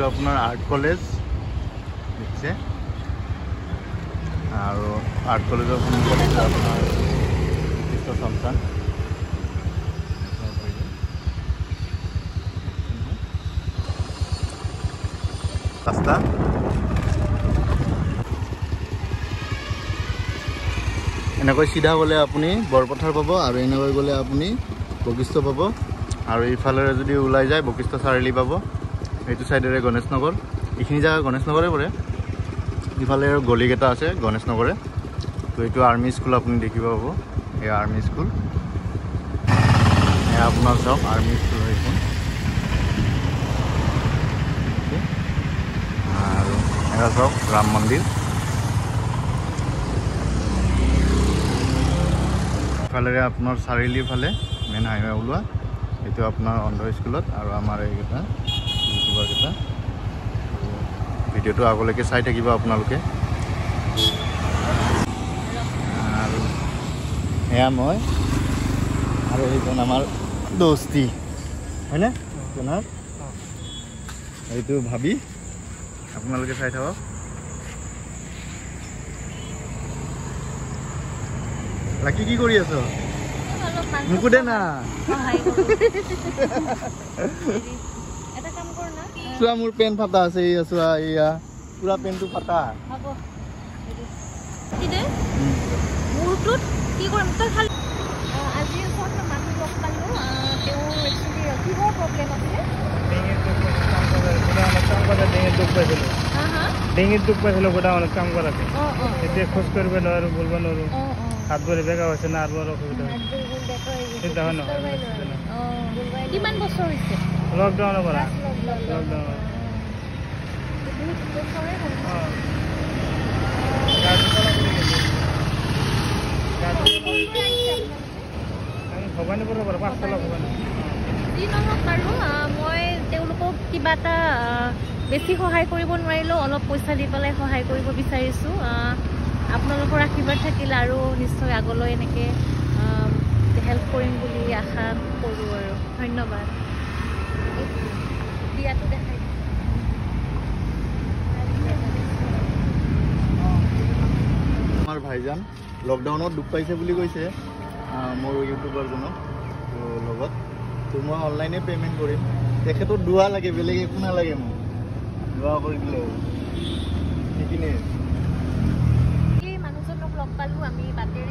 আপনাৰ art college দেখছে R art কলেজেৰ সন্মুখত আপনাৰ বিশিষ্ট সন্তান ৰাস্তা এনেকৈ সিধা গ'লে আপুনি বৰপথাৰ পাব আৰু এনেকৈ গ'লে আপুনি বশিষ্ঠ পাব আৰু ইফালেৰে যদি ওলাই যায় বশিষ্ঠ চাৰিআলি পাব। এইটো সাইডেৰে গণেশ নগৰ, এইখিনি জায়গা গণেশ নগৰে পৰে। ইফালে গলিকেইটা আছে গণেশ নগৰে। তো এইটো আৰ্মি স্কুল আপুনি দেখিব পাব, এই আৰ্মি স্কুল। এয়া আপোনাৰ চাওক আৰ্মি স্কুল এইখন। আৰু এয়া চাওক ৰাম মন্দিৰ। ইফালেৰে আপোনাৰ চাৰিআলিৰ ফালে মেইন হাইৱে ওলোৱা, এইটো আপোনাৰ অন্ধ স্কুলত। আৰু আমাৰ এইকেইটা ইউটিউবাৰকেইটা ভিডিঅ'টো আগলৈকে চাই থাকিব আপোনালোকে। আৰু এয়া মই আৰু এইজন আমাৰ দোস্তি হয়নে আপোনাৰ, এইটো ভাবি আপোনালোকে চাই থাকক। লাকি কি কৰি আছ? মোকো দে না। চোৱা মোৰ পেন ফাটা আছে, এয়া চোৱা, এয়া পুৰা পেনটো ফাটা। ডিঙিত দুখ পাইছিলো গোদামত কাম কৰাতে, এতিয়া খোজ কৰিব নোৱাৰো, বলব নোৱাৰো, হাত ভৰি বেকা হৈছে না, আৰু অসুবিধা কিমান বছৰ হৈছে? লকডাউনৰ পৰা ভবানীপুৰৰ পৰা 5 তলা ভবানী। যি নহওক বাৰু মই তেওঁলোকক কিবা এটা বেছি সহায় কৰিব নোৱাৰিলেও অলপ পইচা দি পেলাই সহায় কৰিব বিচাৰিছোঁ। আপোনালোকৰ আশীৰ্বাদ থাকিলে আৰু নিশ্চয় আগলৈ এনেকৈ হেল্প কৰিম বুলি আশা কৰোঁ আৰু ধন্যবাদ। বিয়াটো দেখাই আমাৰ ভাইজান লকডাউনত দুখ পাইছে বুলি কৈছে মোৰ ইউটিউবাৰজনক লগত। তো মই অনলাইনে পে'মেণ্ট কৰিম, তেখেতক দোৱা লাগে, বেলেগ একো নালাগে, মোক দোৱা কৰি দিলে সেইখিনিয়ে। এই মানুহজনক লগ পালোঁ আমি বাটে